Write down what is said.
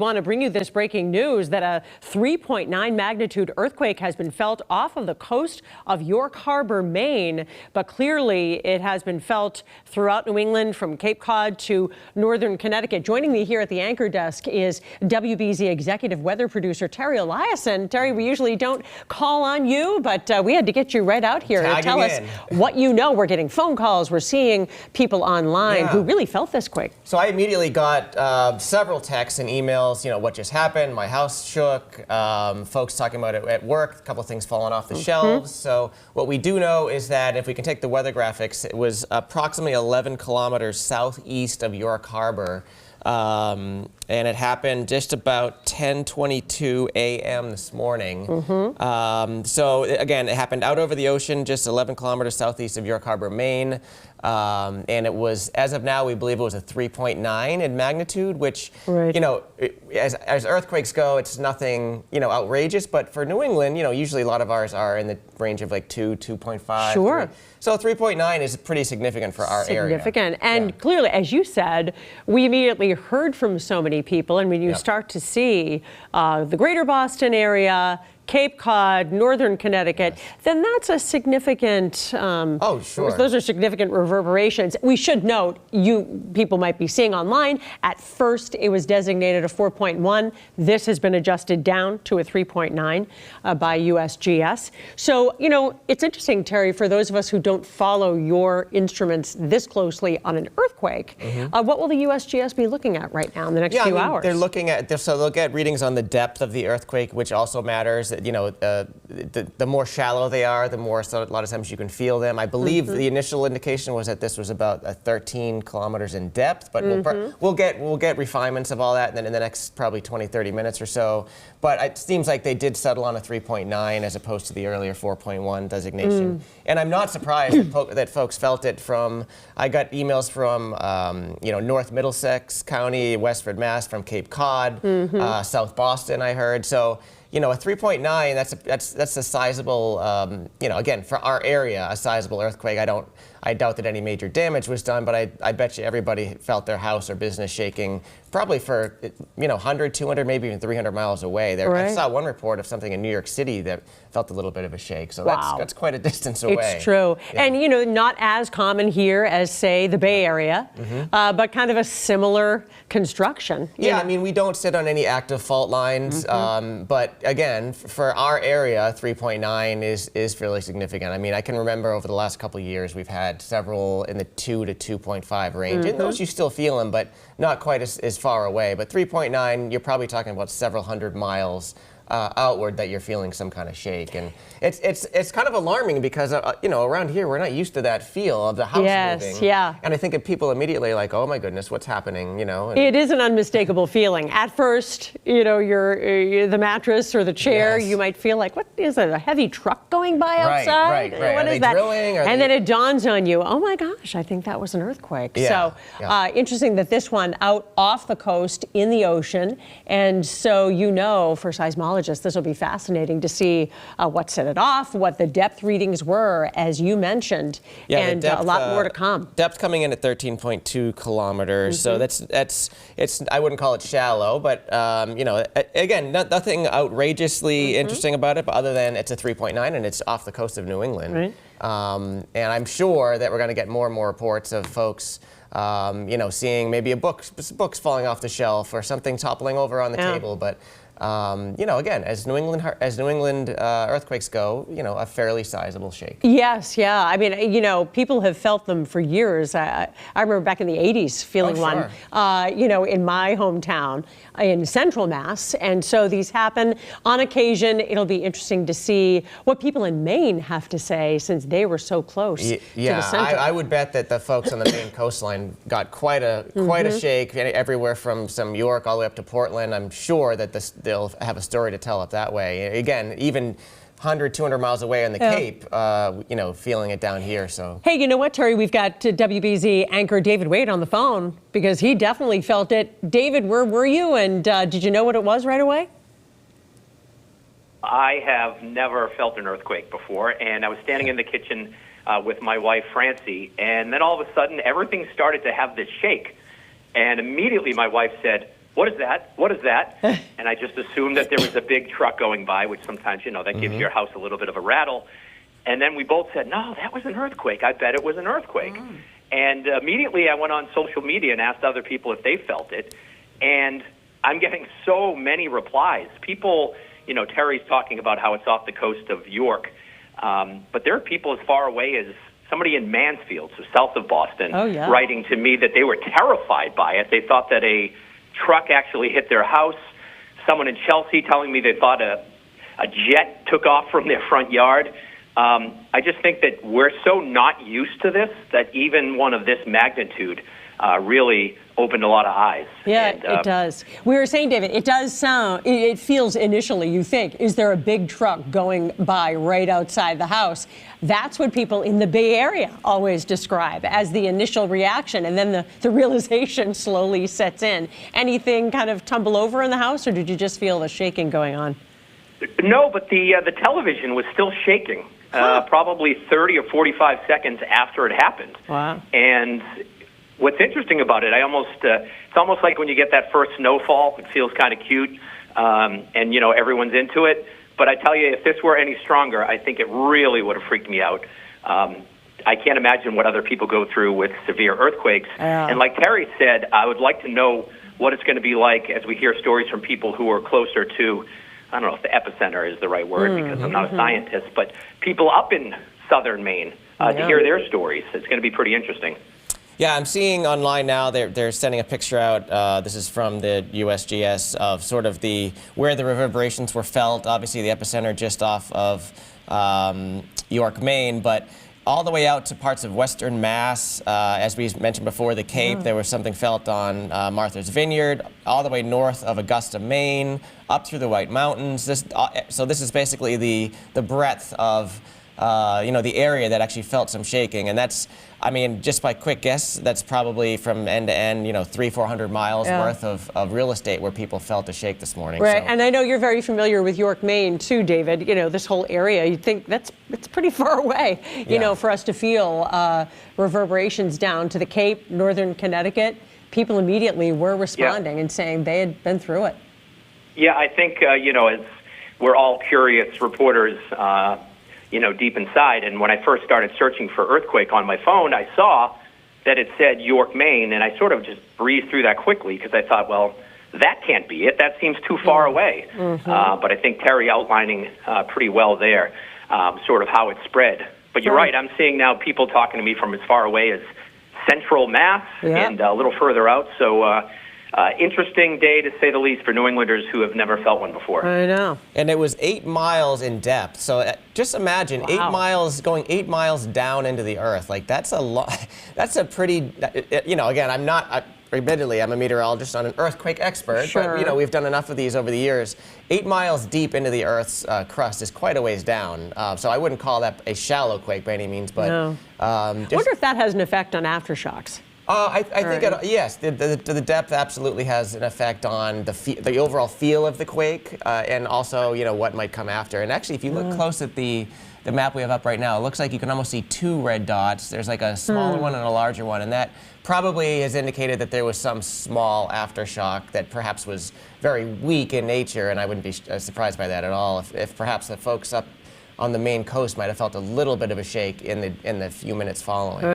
Want to bring you this breaking news that a 3.9 magnitude earthquake has been felt off of the coast of York Harbor, Maine. But clearly it has been felt throughout New England from Cape Cod to northern Connecticut. Joining me here at the anchor desk is WBZ executive weather producer Terry Eliasen. Terry, we usually don't call on you, but we had to get you right out here to tell us what you know. We're getting phone calls. We're seeing people online who really felt this quake. So I immediately got several texts and emails. You know, what just happened, my house shook, folks talking about it at work, a couple of things falling off the shelves. So what we do know is that if we can take the weather graphics, it was approximately 11 kilometers southeast of York Harbor. And it happened just about 10:22 a.m. this morning. So again, it happened out over the ocean, just 11 kilometers southeast of York Harbor, Maine. And it was, as of now, we believe it was a 3.9 in magnitude, which, you know, as earthquakes go, it's nothing, you know, outrageous. But for New England, you know, usually a lot of ours are in the range of like 2.5. Sure. 3. So 3.9 is pretty significant for our area. Significant. And clearly, as you said, we immediately heard from so many people. And when you start to see the greater Boston area, Cape Cod, northern Connecticut, then that's a significant, those are significant reverberations. We should note, people might be seeing online, at first it was designated a 4.1. This has been adjusted down to a 3.9 by USGS. So, you know, it's interesting, Terry, for those of us who don't follow your instruments this closely on an earthquake, what will the USGS be looking at right now in the next few hours? They're looking at, so they'll get readings on the depth of the earthquake, which also matters. You know, the more shallow they are, the more, so a lot of times you can feel them. I believe the initial indication was that this was about 13 kilometers in depth, but we'll get refinements of all that in the next probably 20-30 minutes or so. But it seems like they did settle on a 3.9 as opposed to the earlier 4.1 designation. And I'm not surprised that folks felt it from, I got emails from, you know, North Middlesex County, Westford, Mass, from Cape Cod, South Boston, I heard. So, you know, a 3.9, that's a sizable, you know, again, for our area, a sizable earthquake. I doubt that any major damage was done, but I bet you everybody felt their house or business shaking, probably for, you know, 100, 200, maybe even 300 miles away. I saw one report of something in New York City that felt a little bit of a shake, so that's quite a distance away. It's true. And, you know, not as common here as, say, the Bay Area, but kind of a similar construction. I mean, we don't sit on any active fault lines, but again, for our area, 3.9 is fairly significant. I mean, I can remember over the last couple of years, we've had several in the 2 to 2.5 range. And those you still feel them, but not quite as far away. But 3.9, you're probably talking about several hundred miles outward that you're feeling some kind of shake, and it's kind of alarming because you know, around here we're not used to that feel of the house moving. And I think of people immediately like, oh my goodness, what's happening? You know, it is an unmistakable feeling. At first, you know, the mattress or the chair, you might feel like, what is it? A heavy truck going by outside? What is that? And then it dawns on you, oh my gosh, I think that was an earthquake. So interesting that this one out off the coast in the ocean, and so you know, for seismologists, this will be fascinating to see what set it off, what the depth readings were, as you mentioned, and a lot more to come. Depth coming in at 13.2 kilometers, so it's I wouldn't call it shallow, but you know, again, nothing outrageously interesting about it, but other than it's a 3.9 and it's off the coast of New England. And I'm sure that we're going to get more and more reports of folks, you know, seeing maybe books falling off the shelf or something toppling over on the table, but. You know, again, as New England earthquakes go, you know, a fairly sizable shake. Yes, I mean, you know, people have felt them for years. I remember back in the 80s feeling one, you know, in my hometown in Central Mass. And so these happen on occasion. It'll be interesting to see what people in Maine have to say since they were so close to the center. I would bet that the folks on the Maine coastline got quite a shake, everywhere from some York all the way up to Portland. I'm sure that they'll have a story to tell up that way. Again, even 100, 200 miles away on the Cape, you know, feeling it down here. So. Hey, you know what, Terry? We've got WBZ anchor David Wade on the phone because he definitely felt it. David, where were you? And did you know what it was right away? I have never felt an earthquake before, and I was standing in the kitchen with my wife, Francie, and then all of a sudden, everything started to have this shake. And immediately my wife said, what is that? What is that? And I just assumed that there was a big truck going by, which sometimes, that gives your house a little bit of a rattle. And then we both said, no, that was an earthquake. I bet it was an earthquake. And immediately I went on social media and asked other people if they felt it. And I'm getting so many replies. People, Terry's talking about how it's off the coast of York. But there are people as far away as somebody in Mansfield, so south of Boston, writing to me that they were terrified by it. They thought that a truck actually hit their house. Someone in Chelsea telling me they thought a jet took off from their front yard. I just think that we're so not used to this that even one of this magnitude really opened a lot of eyes. Yeah, it does. We were saying, David, it does sound, it feels initially, you think, is there a big truck going by right outside the house? That's what people in the Bay Area always describe as the initial reaction, and then the realization slowly sets in. Anything kind of tumble over in the house, or did you just feel the shaking going on? No, but the television was still shaking, probably 30 or 45 seconds after it happened. Wow. And what's interesting about it, it's almost like when you get that first snowfall. It feels kind of cute, and everyone's into it. But I tell you, if this were any stronger, I think it really would have freaked me out. I can't imagine what other people go through with severe earthquakes. Yeah. And like Terry said, I would like to know what it's going to be like as we hear stories from people who are closer to, I don't know if the epicenter is the right word because I'm not a scientist, but people up in southern Maine to hear their stories. It's going to be pretty interesting. Yeah, I'm seeing online now they're sending a picture out. This is from the USGS of sort of where the reverberations were felt. Obviously, the epicenter just off of York, Maine, but all the way out to parts of western Mass. As we mentioned before, the Cape, there was something felt on Martha's Vineyard, all the way north of Augusta, Maine, up through the White Mountains. So this is basically the breadth of the area that actually felt some shaking, and that's, just by quick guess, that's probably from end to end, 300-400 miles worth of real estate where people felt a shake this morning. Right, so. and I know you're very familiar with York, Maine, too, David. This whole area, you'd think it's pretty far away, for us to feel reverberations down to the Cape, northern Connecticut. People immediately were responding and saying they had been through it. Yeah, I think, as we're all curious reporters, deep inside. And when I first started searching for earthquake on my phone, I saw that it said York, Maine, and I sort of just breezed through that quickly because I thought, well, that can't be it. That seems too far away. But I think Terry outlining pretty well there sort of how it spread. But you're right. I'm seeing now people talking to me from as far away as central Mass and a little further out. So interesting day, to say the least, for New Englanders who have never felt one before. I know. And it was 8 miles in depth. So just imagine 8 miles, going 8 miles down into the earth. Like, that's a lot. That's a pretty, again, admittedly, I'm a meteorologist, not an earthquake expert, but, we've done enough of these over the years. 8 miles deep into the Earth's crust is quite a ways down. So I wouldn't call that a shallow quake by any means, but... No. I wonder if that has an effect on aftershocks. I think, yes, the depth absolutely has an effect on the overall feel of the quake, and also, what might come after. And actually, if you look close at the map we have up right now, it looks like you can almost see 2 red dots. There's like a smaller one and a larger one, and that probably has indicated that there was some small aftershock that perhaps was very weak in nature, and I wouldn't be surprised by that at all if perhaps the folks up on the Maine coast might have felt a little bit of a shake in the few minutes following.